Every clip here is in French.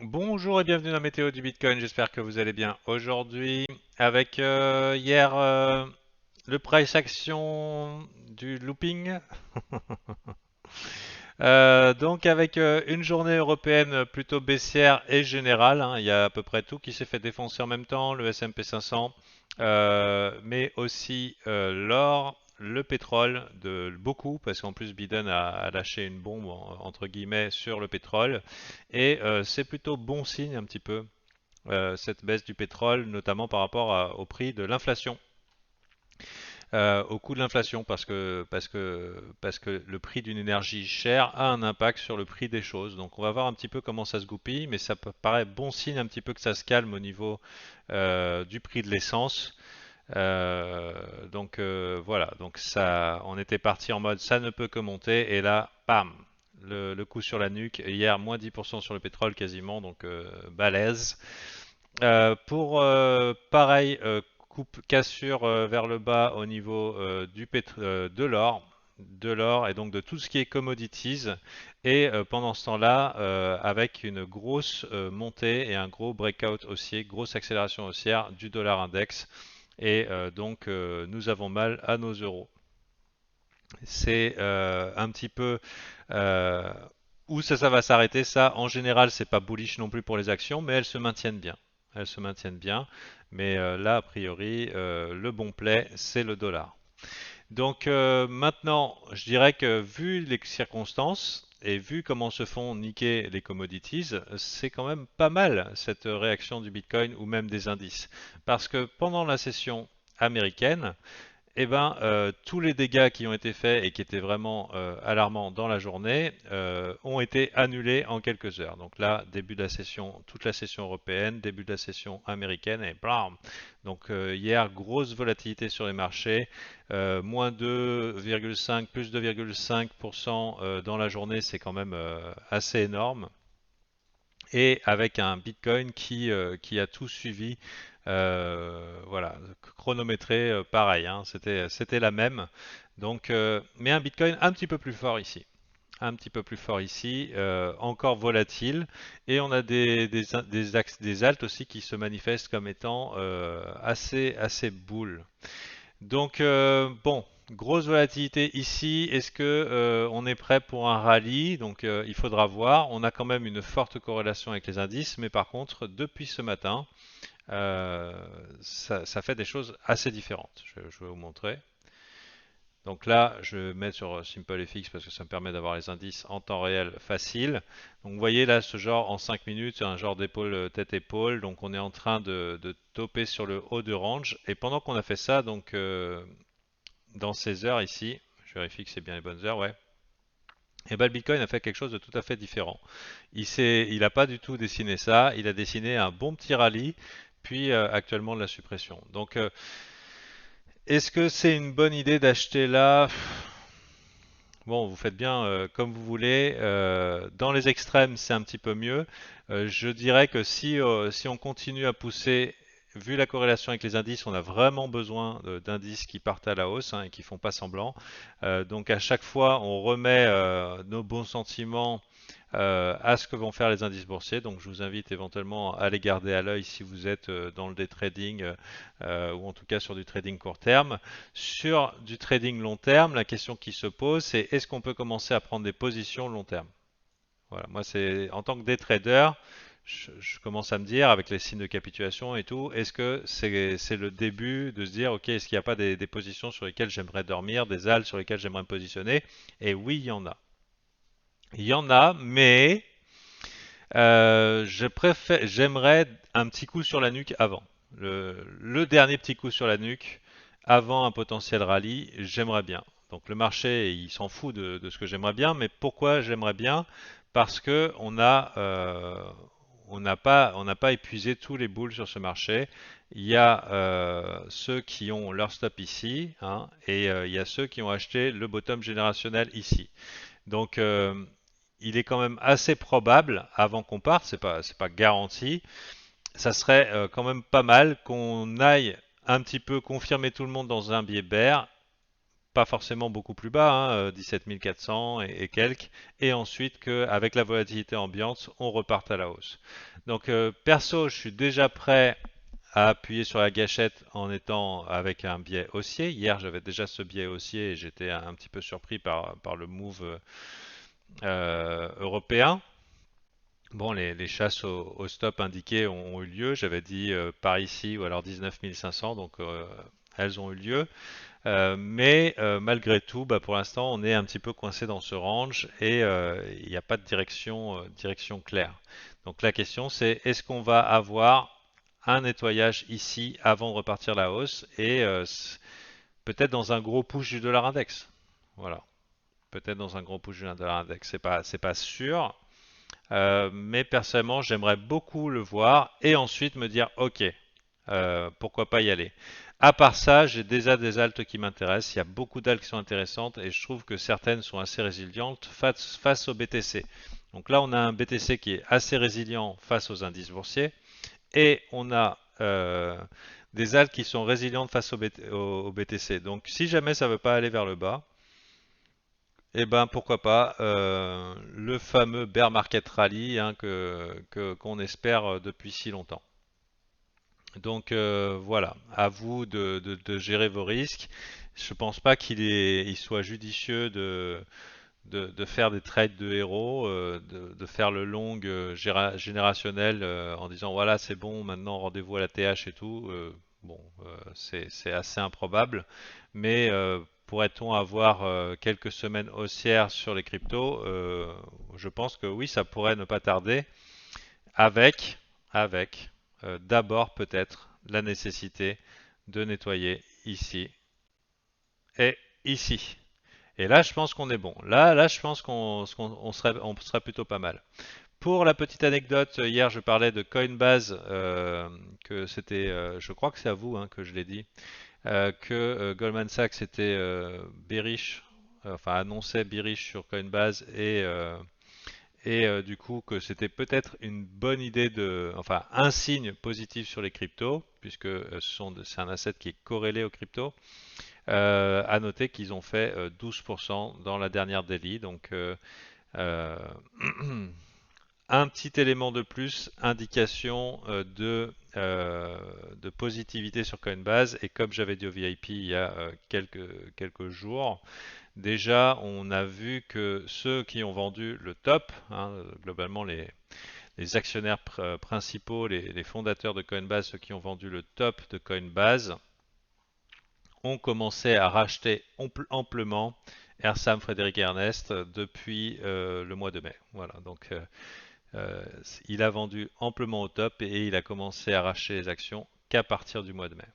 Bonjour et bienvenue dans la météo du Bitcoin, j'espère que vous allez bien. Aujourd'hui, avec hier le price action du looping, donc avec une journée européenne plutôt baissière et générale, hein, il y a à peu près tout qui s'est fait défoncer en même temps, le S&P 500, mais aussi l'or, le pétrole, de beaucoup, parce qu'en plus Biden a lâché une bombe entre guillemets sur le pétrole, et c'est plutôt bon signe un petit peu cette baisse du pétrole, notamment par rapport au prix de l'inflation, au coût de l'inflation, parce que le prix d'une énergie chère a un impact sur le prix des choses. Donc on va voir un petit peu comment ça se goupille, mais ça paraît bon signe un petit peu que ça se calme au niveau du prix de l'essence. Voilà, donc ça, on était parti en mode ça ne peut que monter, et là, bam, le coup sur la nuque. Hier, moins 10% sur le pétrole quasiment, donc balèze. Pour pareil, cassure vers le bas au niveau de l'or et donc de tout ce qui est commodities. Et pendant ce temps-là, avec une grosse montée et un gros breakout haussier, grosse accélération haussière du dollar index. Et nous avons mal à nos euros. C'est un petit peu euh, où ça va s'arrêter. Ça, en général, c'est pas bullish non plus pour les actions, mais elles se maintiennent bien. Elles se maintiennent bien. Mais là, a priori, le bon play, c'est le dollar. Donc maintenant, je dirais que vu les circonstances et vu comment se font niquer les commodities, c'est quand même pas mal cette réaction du Bitcoin ou même des indices. Parce que pendant la session américaine, eh ben, tous les dégâts qui ont été faits et qui étaient vraiment alarmants dans la journée ont été annulés en quelques heures. Donc là, début de la session, toute la session européenne, début de la session américaine et blam. Donc hier, grosse volatilité sur les marchés, moins 2,5, plus 2,5% dans la journée, c'est quand même assez énorme. Et avec un Bitcoin qui a tout suivi, voilà, chronométré pareil, hein, c'était la même. Donc, mais un Bitcoin un petit peu plus fort ici, un petit peu plus fort ici, encore volatile, et on a des alts aussi qui se manifestent comme étant assez bulles. Donc bon, grosse volatilité ici. Est-ce que on est prêt pour un rallye? Donc il faudra voir. On a quand même une forte corrélation avec les indices, mais par contre, depuis ce matin, euh, ça fait des choses assez différentes. Je vais vous montrer. Donc là, je vais mettre sur Simple FX parce que ça me permet d'avoir les indices en temps réel facile. Donc vous voyez là, ce genre en 5 minutes, c'est un genre d'épaule tête-épaule. Donc on est en train de toper sur le haut de range. Et pendant qu'on a fait ça, donc dans ces heures ici, je vérifie que c'est bien les bonnes heures, ouais. Et ben le Bitcoin a fait quelque chose de tout à fait différent. Il n'a pas du tout dessiné ça, il a dessiné un bon petit rallye, puis actuellement de la suppression. Donc, est-ce que c'est une bonne idée d'acheter là? Bon, vous faites bien comme vous voulez. Dans les extrêmes, c'est un petit peu mieux. Je dirais que si on continue à pousser, vu la corrélation avec les indices, on a vraiment besoin d'indices qui partent à la hausse hein, et qui font pas semblant. Donc à chaque fois, on remet nos bons sentiments à ce que vont faire les indices boursiers. Donc je vous invite éventuellement à les garder à l'œil si vous êtes dans le day trading ou en tout cas sur du trading court terme. Sur du trading long terme, la question qui se pose, c'est est-ce qu'on peut commencer à prendre des positions long terme? Voilà, moi c'est en tant que day trader, je commence à me dire avec les signes de capitulation et tout, est-ce que c'est le début de se dire ok, est-ce qu'il n'y a pas des positions sur lesquelles j'aimerais dormir, des halles sur lesquelles j'aimerais me positionner? Et oui, il y en a. Il y en a, mais j'aimerais un petit coup sur la nuque avant. Le dernier petit coup sur la nuque avant un potentiel rallye, j'aimerais bien. Donc le marché, il s'en fout de ce que j'aimerais bien, mais pourquoi j'aimerais bien? Parce que on n'a pas épuisé tous les boules sur ce marché. Il y a ceux qui ont leur stop ici, hein, et il y a ceux qui ont acheté le bottom générationnel ici. Donc, il est quand même assez probable, avant qu'on parte, c'est pas garanti, ça serait quand même pas mal qu'on aille un petit peu confirmer tout le monde dans un biais bear pas forcément beaucoup plus bas, hein, 17 400 et quelques, et ensuite qu'avec la volatilité ambiante, on reparte à la hausse. Donc perso, je suis déjà prêt à appuyer sur la gâchette en étant avec un biais haussier. Hier, j'avais déjà ce biais haussier et j'étais un petit peu surpris par le move européen. Bon, les chasses au stop indiqué ont eu lieu. J'avais dit par ici ou alors 19 500, donc elles ont eu lieu. Mais malgré tout, bah, pour l'instant, on est un petit peu coincé dans ce range et il n'y a pas de direction claire. Donc la question, c'est est-ce qu'on va avoir un nettoyage ici avant de repartir la hausse et peut-être dans un gros push du dollar index. Voilà, peut-être dans un gros push du dollar index. C'est pas sûr, mais personnellement, j'aimerais beaucoup le voir et ensuite me dire, ok, pourquoi pas y aller. À part ça, j'ai déjà des altes qui m'intéressent. Il y a beaucoup d'altes qui sont intéressantes et je trouve que certaines sont assez résilientes face au BTC. Donc là, on a un BTC qui est assez résilient face aux indices boursiers et on a des altes qui sont résilientes face au BTC. Donc si jamais ça ne veut pas aller vers le bas, eh ben pourquoi pas le fameux bear market rally hein, qu'on espère depuis si longtemps. Donc voilà, à vous de gérer vos risques. Je pense pas il soit judicieux de faire des trades de héros, de faire le long générationnel en disant voilà c'est bon, maintenant rendez-vous à la TH et tout. Bon, c'est assez improbable, mais pourrait-on avoir quelques semaines haussières sur les cryptos? Je pense que oui, ça pourrait ne pas tarder, avec, avec d'abord peut-être la nécessité de nettoyer ici et ici. Et là, je pense qu'on est bon. Là, je pense qu'on serait plutôt pas mal. Pour la petite anecdote, hier, je parlais de Coinbase, que c'était, je crois que c'est à vous hein, que je l'ai dit, que Goldman Sachs était bearish, enfin annonçait bearish sur Coinbase et du coup que c'était peut-être une bonne idée enfin un signe positif sur les cryptos, puisque c'est un asset qui est corrélé aux cryptos. À noter qu'ils ont fait 12% dans la dernière daily, donc euh, un petit élément de plus, indication de positivité sur Coinbase. Et comme j'avais dit au VIP il y a quelques jours, déjà on a vu que ceux qui ont vendu le top, hein, globalement les actionnaires principaux, les fondateurs de Coinbase, ceux qui ont vendu le top de Coinbase, ont commencé à racheter amplement Ersam, Frédéric et Ernest depuis le mois de mai. Voilà, donc euh, il a vendu amplement au top et il a commencé à racheter les actions qu'à partir du mois de mai.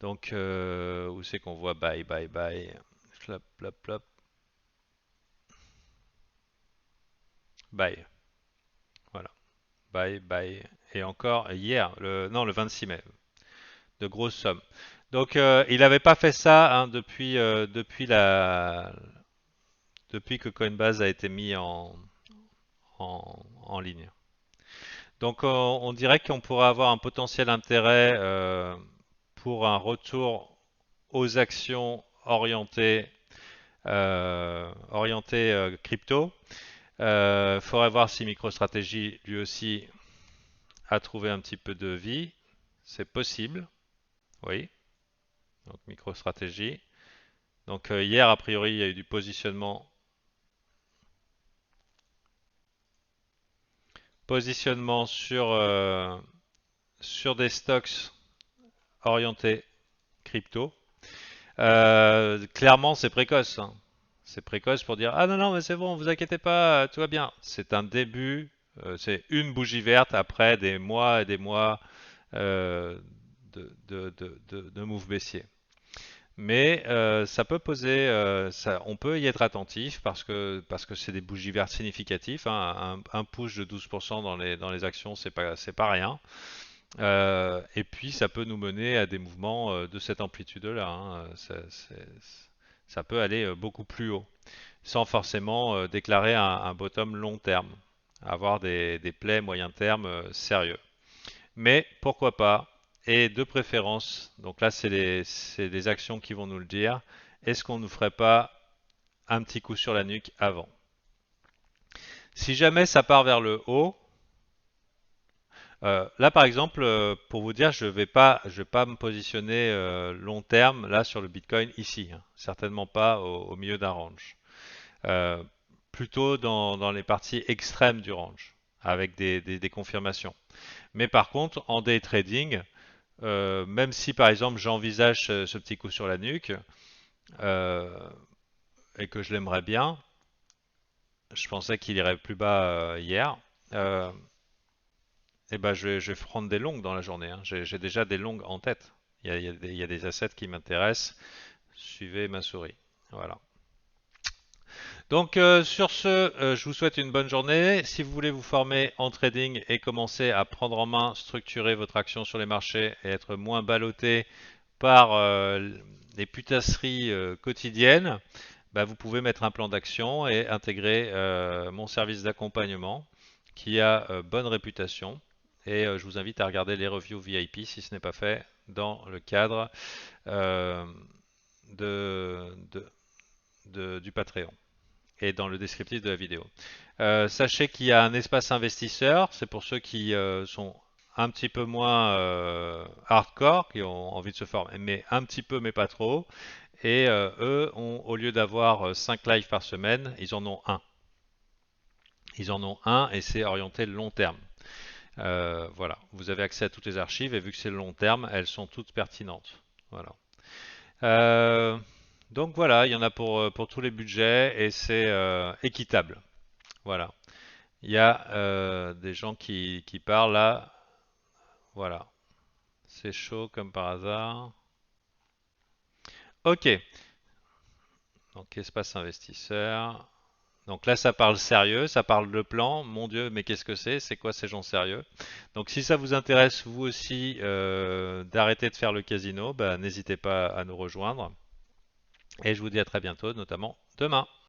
Donc où c'est qu'on voit buy, buy, buy, flop, flop, flop, buy. Voilà, buy, buy. Et encore hier, non le 26 mai, de grosses sommes. Donc il n'avait pas fait ça hein, depuis que Coinbase a été mis en ligne. Donc on dirait qu'on pourrait avoir un potentiel intérêt pour un retour aux actions orientées crypto. Il faudrait voir si MicroStrategy lui aussi a trouvé un petit peu de vie. C'est possible, oui. Donc MicroStrategy. Donc hier a priori il y a eu du positionnement sur des stocks orientés crypto. Clairement, c'est précoce, hein. C'est précoce pour dire ah non non mais c'est bon, vous inquiétez pas, tout va bien. C'est un début, c'est une bougie verte après des mois et des mois euh, de move baissier. Mais ça peut poser, on peut y être attentif parce que c'est des bougies vertes significatives, hein. Un push de 12% dans les actions, c'est pas rien. Et puis ça peut nous mener à des mouvements de cette amplitude-là, hein. Ça peut aller beaucoup plus haut, sans forcément déclarer un bottom long terme, avoir des plays moyen terme sérieux. Mais pourquoi pas, et de préférence, donc là c'est les actions qui vont nous le dire, est-ce qu'on ne ferait pas un petit coup sur la nuque avant? Si jamais ça part vers le haut, là par exemple, pour vous dire, je vais pas me positionner long terme là sur le Bitcoin ici, hein. Certainement pas au milieu d'un range. Euh, Plutôt dans les parties extrêmes du range, avec des confirmations. Mais par contre, en day trading, même si par exemple j'envisage ce petit coup sur la nuque euh, et que je l'aimerais bien, je pensais qu'il irait plus bas hier. Euh, et ben je vais prendre des longues dans la journée, hein. J'ai déjà des longues en tête. Il y a des assets qui m'intéressent. Suivez ma souris. Voilà. Donc sur ce, je vous souhaite une bonne journée. Si vous voulez vous former en trading et commencer à prendre en main, structurer votre action sur les marchés et être moins ballotté par les putasseries quotidiennes, bah, vous pouvez mettre un plan d'action et intégrer mon service d'accompagnement qui a bonne réputation. Et je vous invite à regarder les reviews VIP si ce n'est pas fait dans le cadre euh, de, de- du Patreon et dans le descriptif de la vidéo. Sachez qu'il y a un espace investisseur, c'est pour ceux qui sont un petit peu moins hardcore, qui ont envie de se former, mais un petit peu, mais pas trop. Et eux, au lieu d'avoir 5 lives par semaine, ils en ont un. Ils en ont un et c'est orienté long terme. Voilà, vous avez accès à toutes les archives et vu que c'est le long terme, elles sont toutes pertinentes. Voilà. Euh, donc voilà, il y en a pour tous les budgets et c'est équitable. Voilà. Il y a des gens qui parlent là. Voilà. C'est chaud comme par hasard. Ok. Donc espace investisseur. Donc là, ça parle sérieux, ça parle de plan. Mon Dieu, mais qu'est-ce que c'est? C'est quoi ces gens sérieux? Donc si ça vous intéresse, vous aussi, d'arrêter de faire le casino, bah, n'hésitez pas à nous rejoindre. Et je vous dis à très bientôt, notamment demain.